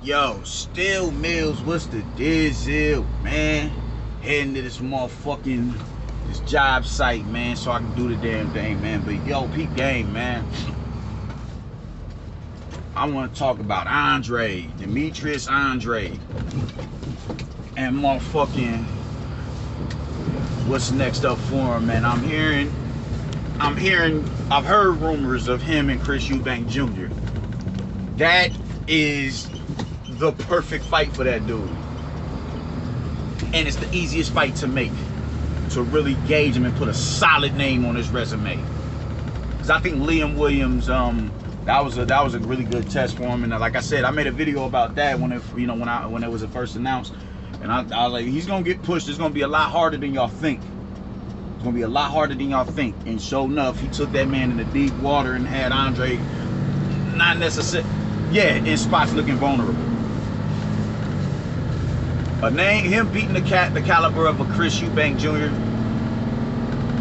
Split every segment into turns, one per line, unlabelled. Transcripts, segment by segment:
Yo, Still Mills, what's the deal, man? Heading to this job site, man, so I can do the damn thing, man. But yo, peep game, man. I want to talk about Demetrius Andrade, and motherfucking what's next up for him, man. I've heard rumors of him and Chris Eubank Jr. That is the perfect fight for that dude. And it's the easiest fight to make, to really gauge him and put a solid name on his resume. Because I think Liam Williams, that was a really good test for him. And like I said, I made a video about that when it was first announced. And I was like, he's gonna get pushed. It's gonna be a lot harder than y'all think. It's gonna be a lot harder than y'all think. And sure enough, he took that man in the deep water and had Andre not necessarily, yeah, in spots looking vulnerable. Him beating the caliber of a Chris Eubank Jr.,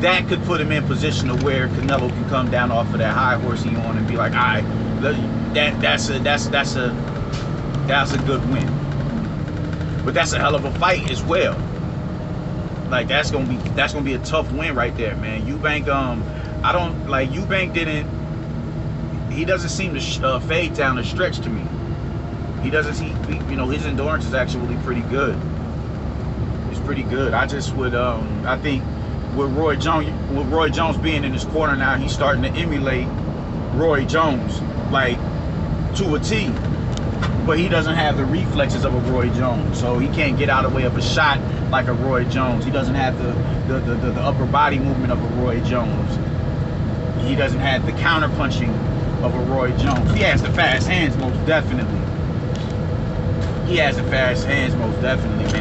that could put him in position of where Canelo can come down off of that high horse he on and be like, all right, that's a good win. But that's a hell of a fight as well. Like that's gonna be a tough win right there, man. Eubank, he doesn't seem to fade down the stretch to me. He doesn't see, his endurance is actually pretty good. It's pretty good. I just would, I think with Roy Jones being in his corner now, he's starting to emulate Roy Jones, like, to a T. But he doesn't have the reflexes of a Roy Jones, so he can't get out of the way of a shot like a Roy Jones. He doesn't have the upper body movement of a Roy Jones. He doesn't have the counter punching of a Roy Jones. He has the fast hands, most definitely. Man.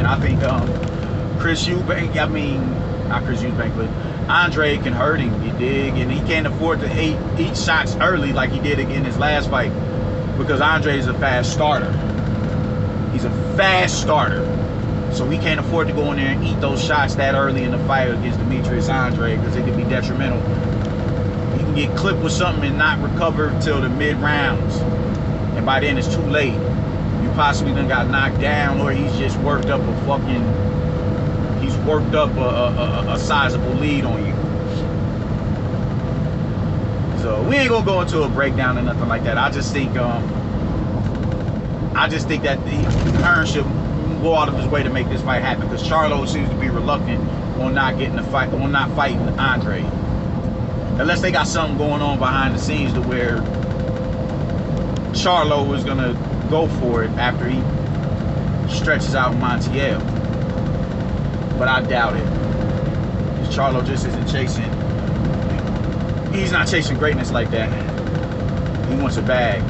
I think Chris Eubank, not Chris Eubank, but Andre can hurt him, you dig? And he can't afford to eat shots early like he did in his last fight, because Andre is a fast starter. He's a fast starter. So he can't afford to go in there and eat those shots that early in the fight against Demetrius Andre, because it could be detrimental. He can get clipped with something and not recover till the mid-rounds. And by then it's too late. You possibly done got knocked down, or he's just worked up a sizable lead on you. So we ain't gonna go into a breakdown or nothing like that. I just think that Hearn should go out of his way to make this fight happen, because Charlo seems to be reluctant on not fighting Andre, unless they got something going on behind the scenes to where Charlo is gonna go for it after he stretches out Montiel. But I doubt it. Charlo just isn't chasing. He's not chasing greatness like that. He wants a bag.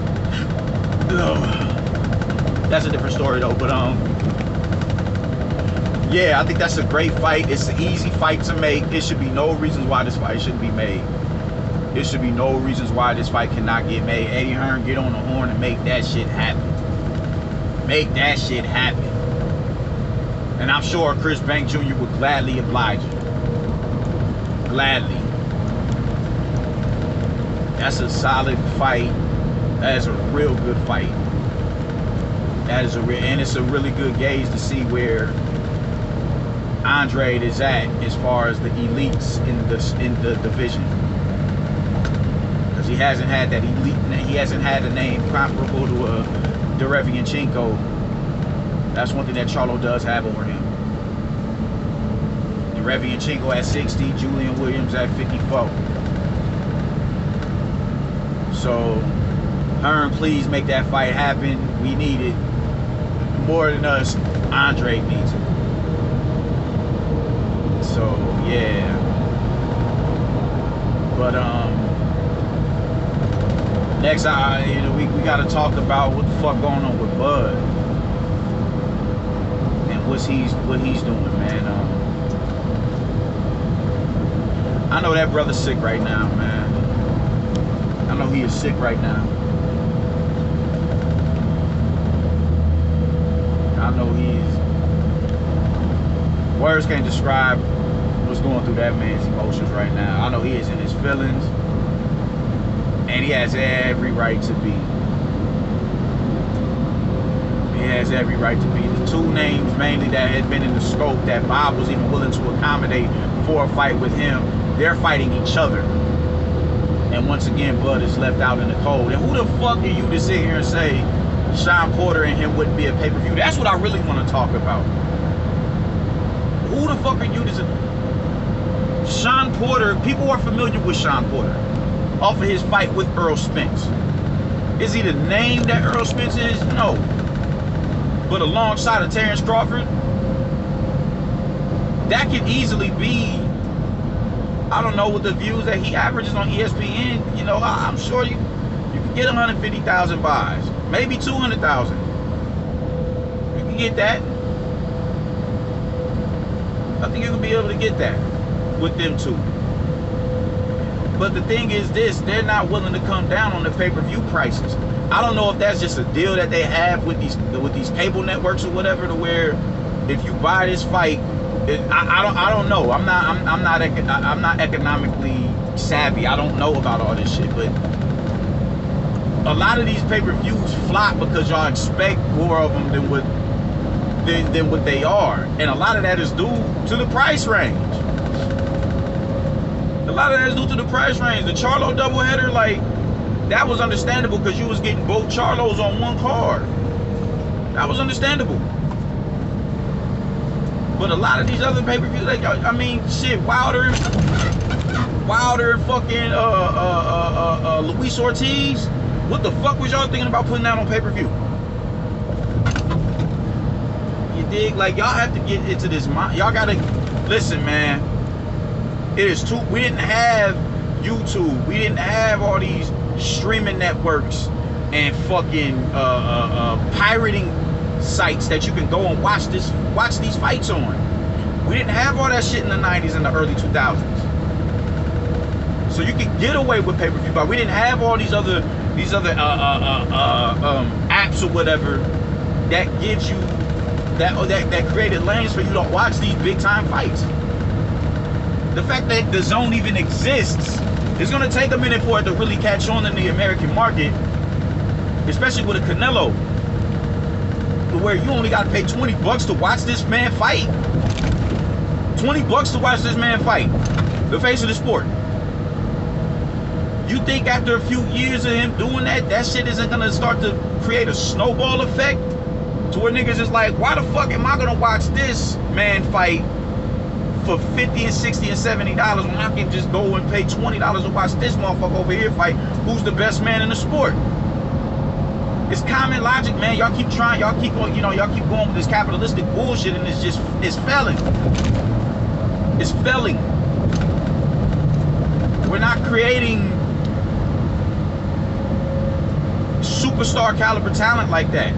That's a different story though. But yeah, I think that's a great fight. It's an easy fight to make. There should be no reasons why this fight shouldn't be made. There should be no reasons why this fight cannot get made. Eddie Hearn, get on the horn and make that shit happen. Make that shit happen. And I'm sure Chris Bank Jr. would gladly oblige you. Gladly. That's a solid fight. That is a real good fight. And it's a really good gauge to see where Andrade is at as far as the elites in the division. Because he hasn't had that elite, he hasn't had a name comparable to Derevianchenko. That's one thing that Charlo does have over him. Derevianchenko at 60, Julian Williams at 54. So, Hearn, please make that fight happen. We need it. More than us, Andre needs it. So, yeah. But, next, we got to talk about what the fuck going on with Bud. What he's doing, man. I know that brother's sick right now, man. I know he is sick right now. I know words can't describe what's going through that man's emotions right now. I know he is in his feelings, and he has every right to be. has every right to be. The two names mainly that had been in the scope that Bob was even willing to accommodate for a fight with him, they're fighting each other. And once again, Bud is left out in the cold. And who the fuck are you to sit here and say Sean Porter and him wouldn't be a pay-per-view? That's what I really want to talk about. Who the fuck are you to say? Sean Porter, people are familiar with Sean Porter off of his fight with Earl Spence. Is he the name that Earl Spence is? No. But alongside of Terrence Crawford, that could easily be, I don't know, with the views that he averages on ESPN, you know, I'm sure you can get 150,000 buys, maybe 200,000. You can get that. I think you can be able to get that with them two. But the thing is this, they're not willing to come down on the pay-per-view prices. I don't know if that's just a deal that they have with these cable networks or whatever, to where if you buy this fight, I don't know. I'm not economically savvy. I don't know about all this shit, but a lot of these pay-per-views flop because y'all expect more of them than what they are, and a lot of that is due to the price range. A lot of that is due to the price range. The Charlo doubleheader, like, that was understandable because you was getting both Charlos on one card. That was understandable. But a lot of these other pay-per-views, like, I mean, shit, Wilder and fucking Luis Ortiz. What the fuck was y'all thinking about putting that on pay-per-view? You dig? Like, y'all have to get into this mind. Y'all gotta listen, man. It is too. We didn't have YouTube. We didn't have all these streaming networks and fucking pirating sites that you can go and watch these fights on. We didn't have all that shit in the 90s and the early 2000s. So you could get away with pay-per-view, but we didn't have all these other apps or whatever that gives you that created lanes for you to watch these big time fights. The fact that the zone even exists, it's gonna take a minute for it to really catch on in the American market, especially with a Canelo, where you only gotta pay $20 to watch this man fight. $20 to watch this man fight. The face of the sport. You think after a few years of him doing that, that shit isn't gonna start to create a snowball effect? To where niggas is like, why the fuck am I gonna watch this man fight for $50 and $60 and $70 when I can just go and pay $20 to watch this motherfucker over here fight who's the best man in the sport? It's common logic, man. Y'all keep trying, y'all keep going, y'all keep going with this capitalistic bullshit, and it's failing. It's failing. We're not creating superstar caliber talent like that.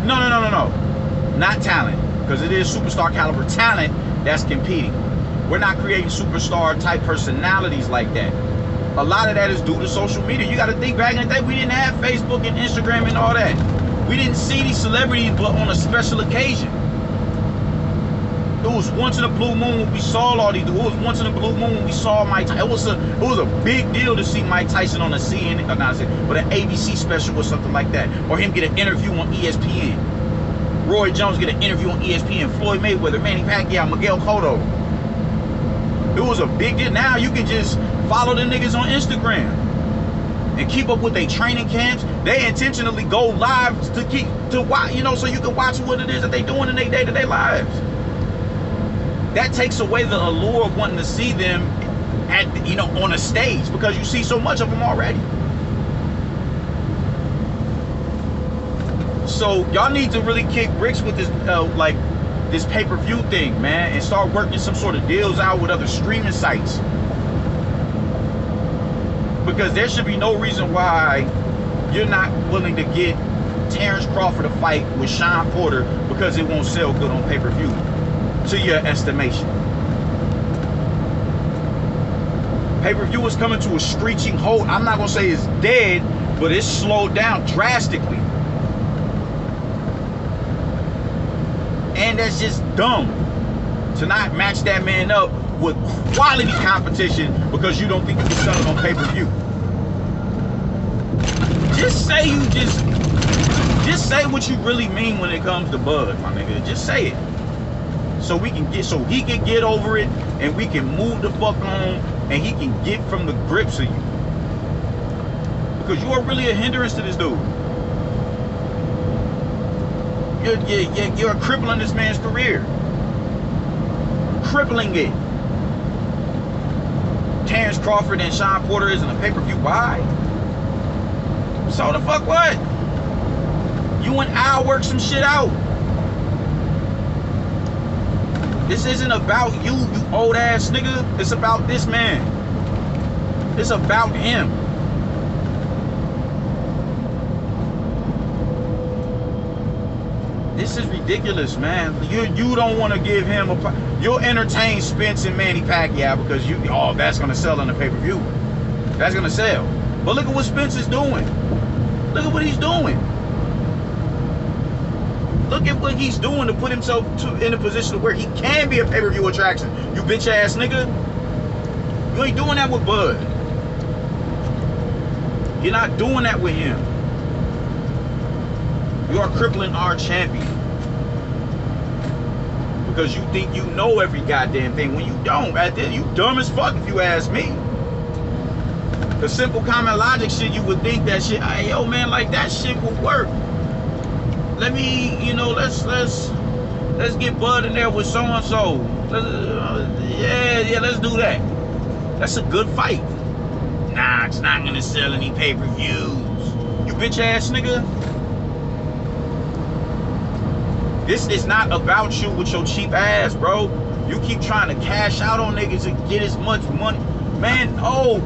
No. Not talent, because it is superstar caliber talent that's competing. We're not creating superstar type personalities like that. A lot of that is due to social media. You got to think, back in the day, we didn't have Facebook and Instagram and all that. We didn't see these celebrities but on a special occasion. It was once in a blue moon when we saw all these. It was once in a blue moon when we saw Mike Tyson. It was a big deal to see Mike Tyson on a CNN, but an ABC special or something like that, or him get an interview on ESPN. Roy Jones get an interview on ESPN. Floyd Mayweather, Manny Pacquiao, Miguel Cotto. It was a big deal. Now you can just follow the niggas on Instagram and keep up with their training camps. They intentionally go live to watch, so you can watch what it is that they doing in their day-to-day lives. That takes away the allure of wanting to see them on a stage, because you see so much of them already. So y'all need to really kick bricks with this this pay-per-view thing, man, and start working some sort of deals out with other streaming sites. Because there should be no reason why you're not willing to get Terrence Crawford a fight with Sean Porter because it won't sell good on pay-per-view, to your estimation. Pay-per-view is coming to a screeching halt. I'm not gonna say it's dead, but it's slowed down drastically. And that's just dumb to not match that man up with quality competition because you don't think you can sell it on pay-per-view. Just say you just Just say what you really mean when it comes to Bud, my nigga. Just say it. So we can get, so he can get over it, and we can move the fuck on, and he can get from the grips of you. Because you are really a hindrance to this dude. You're crippling this man's career. Crippling it. Terrence Crawford and Sean Porter isn't a pay-per-view buy. So the fuck what? You and Al work some shit out. This isn't about you, you old ass nigga. It's about this man. It's about him. This is ridiculous, man. You don't want to give him a... You'll entertain Spence and Manny Pacquiao because you... Oh, that's going to sell on the pay-per-view. That's going to sell. But look at what Spence is doing. Look at what he's doing. Look at what he's doing to put himself in a position where he can be a pay-per-view attraction. You bitch-ass nigga. You ain't doing that with Bud. You're not doing that with him. You are crippling our champion. Because you think you know every goddamn thing when you don't. You dumb as fuck if you ask me. The simple common logic shit, you would think that shit, hey, yo man, like that shit will work. Let me, you know, let's get Bud in there with so-and-so. Yeah, let's do that. That's a good fight. Nah, it's not gonna sell any pay-per-views. You bitch-ass nigga. This is not about you with your cheap ass, bro. You keep trying to cash out on niggas and get as much money. Man, oh.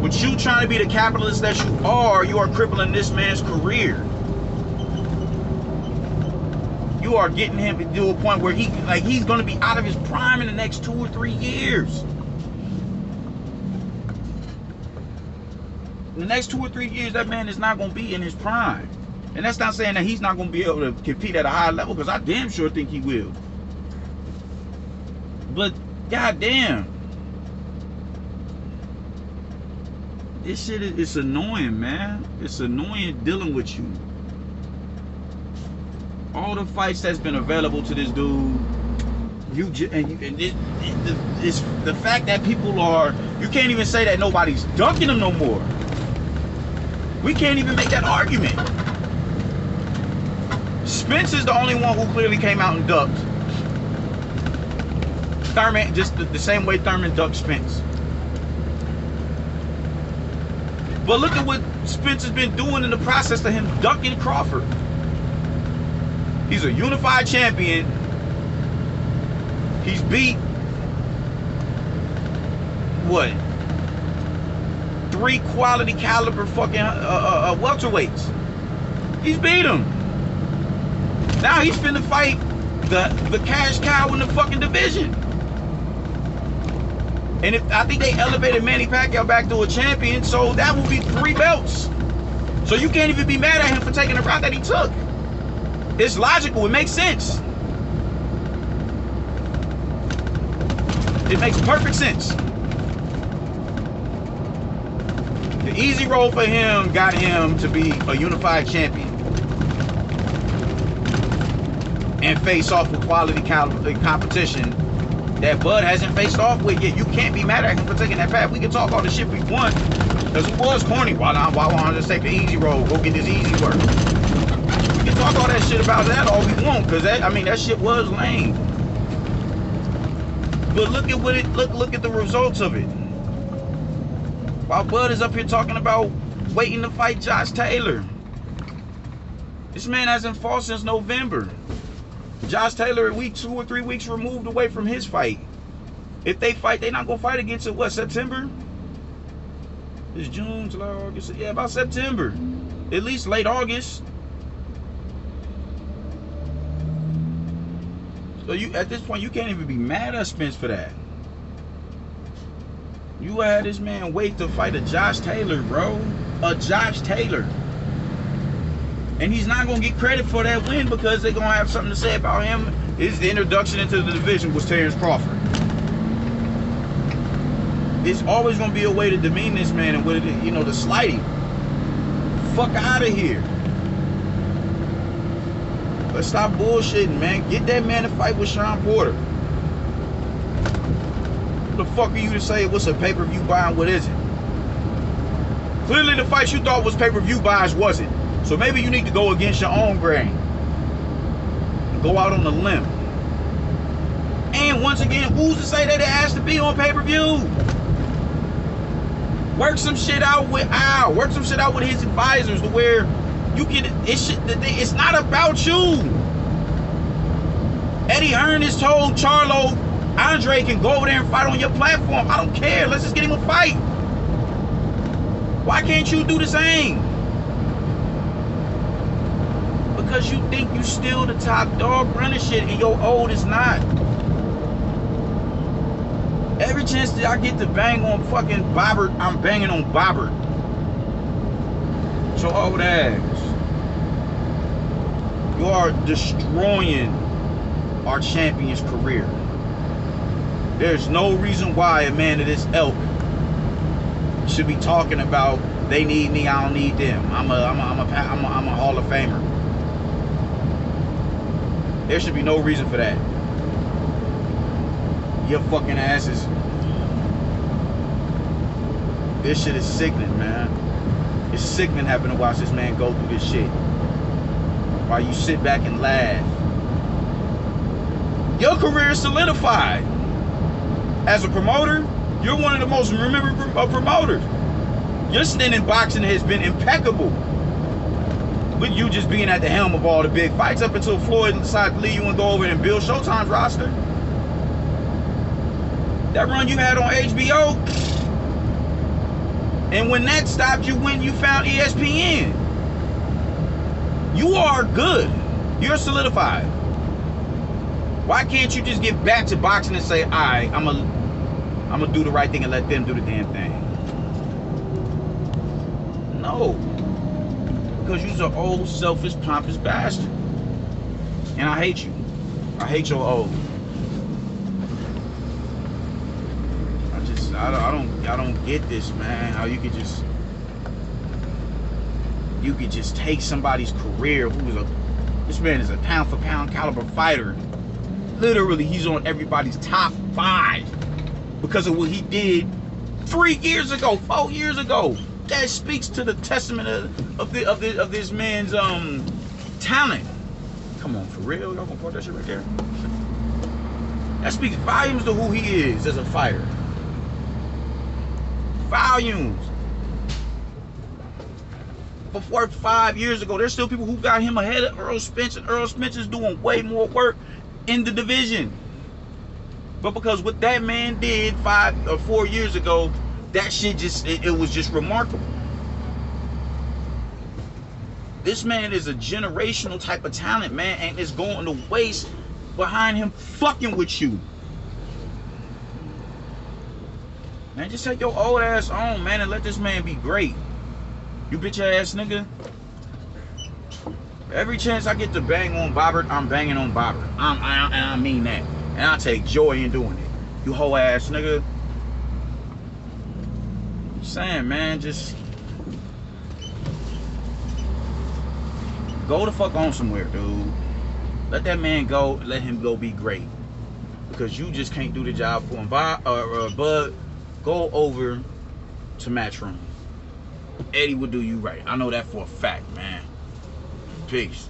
With you trying to be the capitalist that you are crippling this man's career. You are getting him to do a point where he's going to be out of his prime in the next 2 or 3 years. In the next 2 or 3 years, that man is not going to be in his prime. And that's not saying that he's not going to be able to compete at a high level, because I damn sure think he will. But goddamn, this shit is annoying, man. It's annoying dealing with you. All the fights that's been available to this dude, it's the fact that people are, you can't even say that nobody's dunking him no more. We can't even make that argument. Spence is the only one who clearly came out and ducked Thurman, just the same way Thurman ducked Spence. But look at what Spence has been doing in the process of him ducking Crawford. He's a unified champion. He's beat, what? 3 quality caliber fucking welterweights. He's beat him. Now he's finna fight the cash cow in the fucking division. And I think they elevated Manny Pacquiao back to a champion, so that will be 3 belts. So you can't even be mad at him for taking the route that he took. It's logical. It makes sense. It makes perfect sense. The easy road for him got him to be a unified champion and face off with quality competition that Bud hasn't faced off with yet. You can't be mad at him for taking that path. We can talk all the shit we want, because it was corny. Why don't just take the easy road? Go get this easy work. We can talk all that shit about that all we want, because that shit was lame. But look at what look at the results of it. While Bud is up here talking about waiting to fight Josh Taylor, this man hasn't fought since November. Josh Taylor, 2 or 3 weeks removed away from his fight. If they fight, they're not gonna fight again until what, September? It's June, July, August. Yeah, about September. At least late August. So at this point, you can't even be mad at Spence for that. You had this man wait to fight a Josh Taylor, bro. A Josh Taylor. And he's not going to get credit for that win, because they're going to have something to say about him. His introduction into the division was Terrence Crawford. It's always going to be a way to demean this man and, to slight him. Fuck out of here. Let's stop bullshitting, man. Get that man to fight with Sean Porter. Who the fuck are you to say what's a pay-per-view buy and what isn't? Clearly the fights you thought was pay-per-view buys wasn't. So maybe you need to go against your own grain. Go out on a limb. And once again, who's to say that it has to be on pay-per-view? Work some shit out with Al. Work some shit out with his advisors to where you get it. It's not about you. Eddie Hearn has told Charlo, Andre can go over there and fight on your platform. I don't care. Let's just get him a fight. Why can't you do the same? Because you think you still the top dog running shit and your old is not. Every chance that I get to bang on fucking Bobbert, I'm banging on Bobbert. So old ass. You are destroying our champion's career. There's no reason why a man of this ilk should be talking about they need me, I don't need them. I'm a Hall of Famer. There should be no reason for that. Your fucking asses. This shit is sickening, man. It's sickening having to watch this man go through this shit while you sit back and laugh. Your career is solidified. As a promoter, you're one of the most remembered promoters. Your stint in boxing has been impeccable. With you just being at the helm of all the big fights up until Floyd decided to leave you and go over and build Showtime's roster. That run you had on HBO. And when that stopped, you found ESPN. You are good. You're solidified. Why can't you just get back to boxing and say, all right, I'm gonna do the right thing and let them do the damn thing? No. Because you're an old, selfish, pompous bastard. And I hate you. I hate your old. I don't get this, man. How you could just take somebody's career this man is a pound for pound caliber fighter. Literally, he's on everybody's top 5 because of what he did 3 years ago, 4 years ago. That speaks to the testament of this man's talent. Come on, for real? Y'all gonna put that shit right there? That speaks volumes to who he is as a fighter. Volumes. Before 5 years ago, there's still people who got him ahead of Earl Spence, and Earl Spence is doing way more work in the division. But because what that man did 5 or 4 years ago, that shit it was just remarkable. This man is a generational type of talent, man, and it's going to waste behind him fucking with you. Man, just take your old ass on, man, and let this man be great. You bitch ass nigga. Every chance I get to bang on Bobbert, I'm banging on Bobbert. And I mean that. And I take joy in doing it. You hoe ass nigga. I'm saying, man, just go the fuck on somewhere, dude. Let that man go. Let him go be great. Because you just can't do the job for him. Bud, go over to Matchroom. Eddie will do you right. I know that for a fact, man. Peace.